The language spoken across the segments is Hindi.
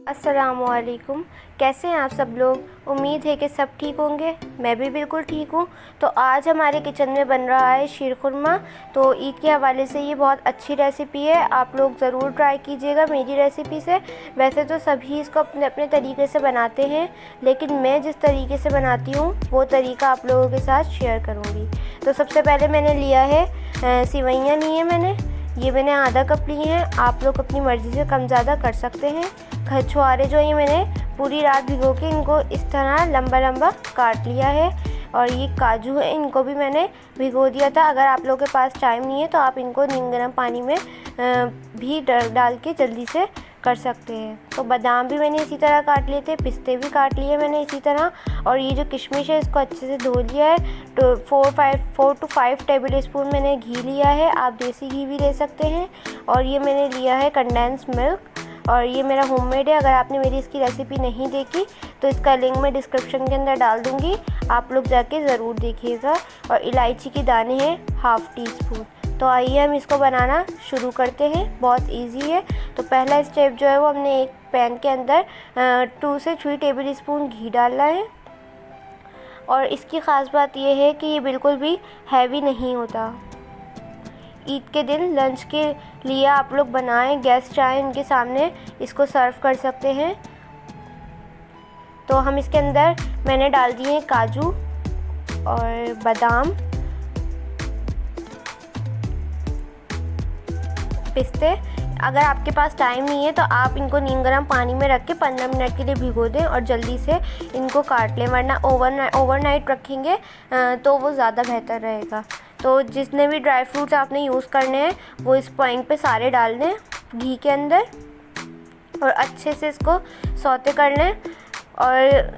अस्सलामुअलैकुम। कैसे हैं आप सब लोग? उम्मीद है कि सब ठीक होंगे। मैं भी बिल्कुल ठीक हूँ। तो आज हमारे किचन में बन रहा है शीर खुरमा। तो ईद के हवाले से ये बहुत अच्छी रेसिपी है, आप लोग ज़रूर ट्राई कीजिएगा मेरी रेसिपी से। वैसे तो सभी इसको अपने अपने तरीके से बनाते हैं, लेकिन मैं जिस तरीके से बनाती हूँ वो तरीका आप लोगों के साथ शेयर करूँगी। तो सबसे पहले मैंने लिया है सेवइयाँ ली हैं मैंने आधा कप लिए हैं। आप लोग अपनी मर्ज़ी से कम ज़्यादा कर सकते हैं। छुहारे जो ये मैंने पूरी रात भिगो के इनको इस तरह लंबा लंबा काट लिया है। और ये काजू है, इनको भी मैंने भिगो दिया था। अगर आप लोगों के पास टाइम नहीं है तो आप इनको नीम गर्म पानी में भी डाल के जल्दी से कर सकते हैं। तो बादाम भी मैंने इसी तरह काट लिए थे, पिस्ते भी काट लिए मैंने इसी तरह। और ये जो किशमिश है इसको अच्छे से धो लिया है। तो 4 to 5 टेबल स्पून मैंने घी लिया है, आप देसी घी भी ले सकते हैं। और ये मैंने लिया है कंडेंस मिल्क, और ये मेरा होममेड है। अगर आपने मेरी इसकी रेसिपी नहीं देखी तो इसका लिंक मैं डिस्क्रिप्शन के अंदर डाल दूँगी, आप लोग जाके ज़रूर देखिएगा। और इलायची के दाने हैं हाफ़ टी स्पून। तो आइए हम इसको बनाना शुरू करते हैं। बहुत इजी है। तो पहला स्टेप जो है वो हमने एक पैन के अंदर 2 से 3 टेबल स्पून घी डालना है। और इसकी ख़ास बात यह है कि ये बिल्कुल भी हैवी नहीं होता। ईद के दिन लंच के लिए आप लोग बनाएं, गेस्ट चाहे इनके सामने इसको सर्व कर सकते हैं। तो हम इसके अंदर मैंने डाल दिए काजू और बादाम, पिस्ते। अगर आपके पास टाइम नहीं है तो आप इनको नीम गर्म पानी में रख के 15 मिनट के लिए भिगो दें और जल्दी से इनको काट लें, वरना ओवरनाइट रखेंगे तो वो ज़्यादा बेहतर रहेगा। तो जितने भी ड्राई फ्रूट्स आपने यूज़ करने हैं वो इस पॉइंट पे सारे डाल दें घी के अंदर और अच्छे से इसको सौते कर लें। और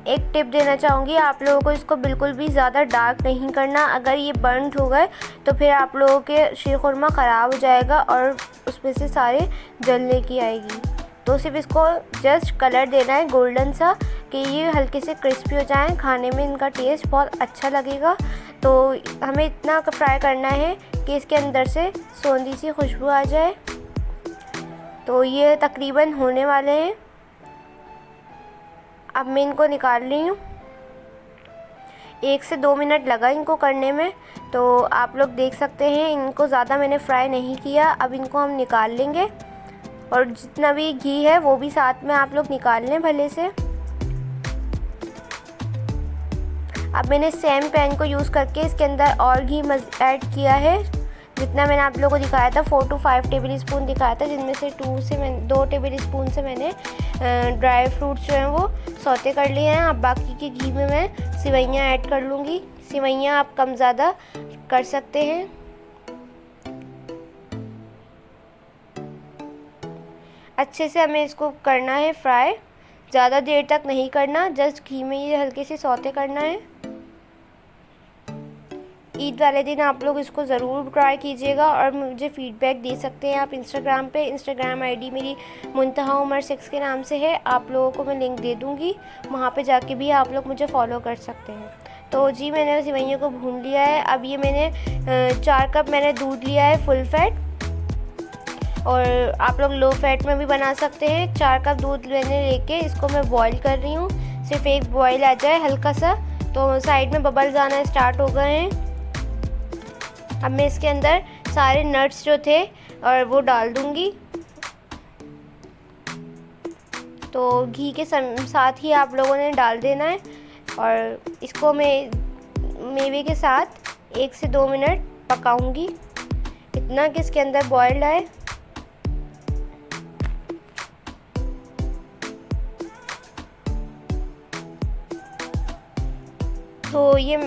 एक टिप देना चाहूँगी आप लोगों को, इसको बिल्कुल भी ज़्यादा डार्क नहीं करना। अगर ये बर्न्ड हो गए तो फिर आप लोगों के शीर खुरमा ख़राब हो जाएगा और उसमें से सारे जलने की आएगी। तो सिर्फ इसको जस्ट कलर देना है गोल्डन सा, कि ये हल्के से क्रिस्पी हो जाएं, खाने में इनका टेस्ट बहुत अच्छा लगेगा। तो हमें इतना फ्राई करना है कि इसके अंदर से सौंधी सी खुशबू आ जाए। तो ये तकरीबन होने वाले हैं। अब मैं इनको निकाल रही हूँ। 1 से 2 मिनट लगा इनको करने में, तो आप लोग देख सकते हैं इनको ज़्यादा मैंने फ्राई नहीं किया। अब इनको हम निकाल लेंगे और जितना भी घी है वो भी साथ में आप लोग निकाल लें भले से। अब मैंने सेम पैन को यूज़ करके इसके अंदर और घी ऐड किया है, जितना मैंने आप लोगों को दिखाया था 4 to 5 टेबल स्पून दिखाया था, जिनमें से 2 टेबल स्पून से मैंने ड्राई फ्रूट्स जो हैं वो सौते कर लिए हैं। अब बाकी के घी में मैं सेवइयाँ ऐड कर लूँगी। सेवइयाँ आप कम ज़्यादा कर सकते हैं। अच्छे से हमें इसको करना है फ्राई, ज़्यादा देर तक नहीं करना, जस्ट घी में ये हल्के से सौते करना है। ईद वाले दिन आप लोग इसको ज़रूर ट्राई कीजिएगा और मुझे फ़ीडबैक दे सकते हैं आप इंस्टाग्राम पे। इंस्टाग्राम आईडी मेरी मुंतहा उमर 6 के नाम से है, आप लोगों को मैं लिंक दे दूँगी, वहाँ पे जाके भी आप लोग मुझे फॉलो कर सकते हैं। तो जी मैंने सेवइयों को भून लिया है। अब ये मैंने 4 कप मैंने दूध लिया है फुल फैट, और आप लोग लो फैट में भी बना सकते हैं। 4 कप दूध मैंने लेके इसको मैं बॉईल कर रही हूँ। सिर्फ एक बॉईल आ जाए हल्का सा, तो साइड में बबल्स आना स्टार्ट हो गए हैं। अब मैं इसके अंदर सारे नट्स जो थे और वो डाल दूँगी। तो घी के साथ ही आप लोगों ने डाल देना है और इसको मैं मेवे के साथ 1 से 2 मिनट पकाऊंगी, इतना कि इसके अंदर बॉइल्ड आए। तो ये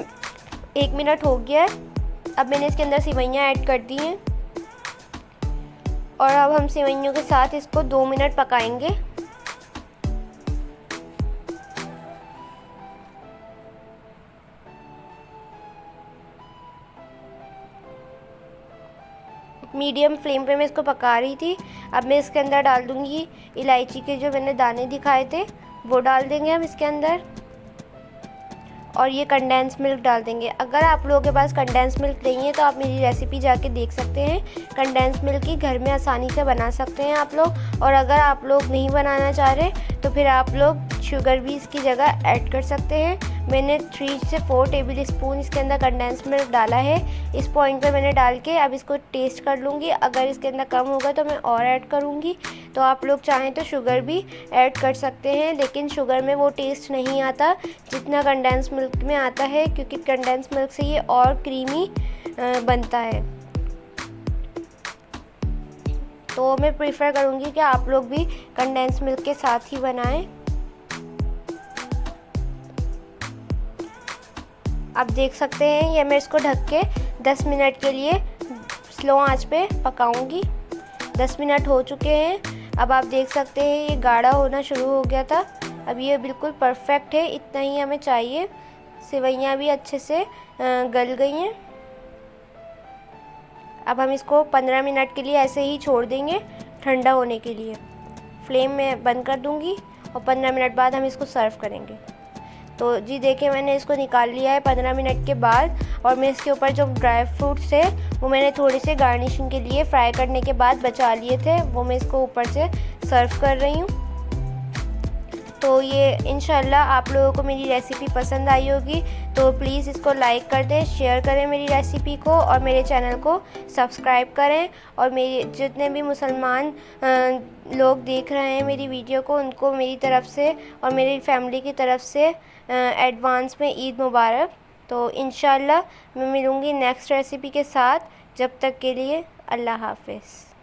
1 मिनट हो गया है। अब मैंने इसके अंदर सेवइयाँ ऐड कर दी हैं और अब हम सेवइयों के साथ इसको 2 मिनट पकाएंगे। मीडियम फ्लेम पे मैं इसको पका रही थी। अब मैं इसके अंदर डाल दूँगी इलायची के जो मैंने दाने दिखाए थे, वो डाल देंगे हम इसके अंदर। और ये कंडेंस मिल्क डाल देंगे। अगर आप लोगों के पास कंडेंस मिल्क नहीं है तो आप मेरी रेसिपी जाके देख सकते हैं। कंडेंस मिल्क ही घर में आसानी से बना सकते हैं आप लोग। और अगर आप लोग नहीं बनाना चाह रहे तो फिर आप लोग शुगर भी इसकी जगह ऐड कर सकते हैं। मैंने 3 से 4 टेबल स्पून इसके अंदर कंडेंस मिल्क डाला है। इस पॉइंट पे मैंने डाल के अब इसको टेस्ट कर लूँगी। अगर इसके अंदर कम होगा तो मैं और ऐड करूँगी। तो आप लोग चाहें तो शुगर भी ऐड कर सकते हैं, लेकिन शुगर में वो टेस्ट नहीं आता जितना कंडेंस मिल्क में आता है, क्योंकि कंडेंस मिल्क से ये और क्रीमी बनता है। तो मैं प्रेफर करूँगी कि आप लोग भी कंडेंस मिल्क के साथ ही बनाएं। आप देख सकते हैं ये मैं इसको ढक के 10 मिनट के लिए स्लो आंच पे पकाऊंगी। 10 मिनट हो चुके हैं। अब आप देख सकते हैं ये गाढ़ा होना शुरू हो गया था। अब ये बिल्कुल परफेक्ट है, इतना ही हमें चाहिए। सेवइयाँ भी अच्छे से गल गई हैं। अब हम इसको 15 मिनट के लिए ऐसे ही छोड़ देंगे ठंडा होने के लिए। फ्लेम में बंद कर दूंगी और 15 मिनट बाद हम इसको सर्व करेंगे। तो जी देखिए मैंने इसको निकाल लिया है 15 मिनट के बाद। और मैं इसके ऊपर जो ड्राई फ्रूट्स थे वो मैंने थोड़े से गार्निशिंग के लिए फ्राई करने के बाद बचा लिए थे, वो मैं इसको ऊपर से सर्व कर रही हूँ। तो ये इंशाल्लाह आप लोगों को मेरी रेसिपी पसंद आई होगी। तो प्लीज़ इसको लाइक कर दें, शेयर करें मेरी रेसिपी को और मेरे चैनल को सब्सक्राइब करें। और मेरे जितने भी मुसलमान लोग देख रहे हैं मेरी वीडियो को, उनको मेरी तरफ़ से और मेरी फैमिली की तरफ से एडवांस में ईद मुबारक। तो इंशाल्लाह मैं मिलूँगी नेक्स्ट रेसिपी के साथ। जब तक के लिए अल्लाह हाफ़िज़।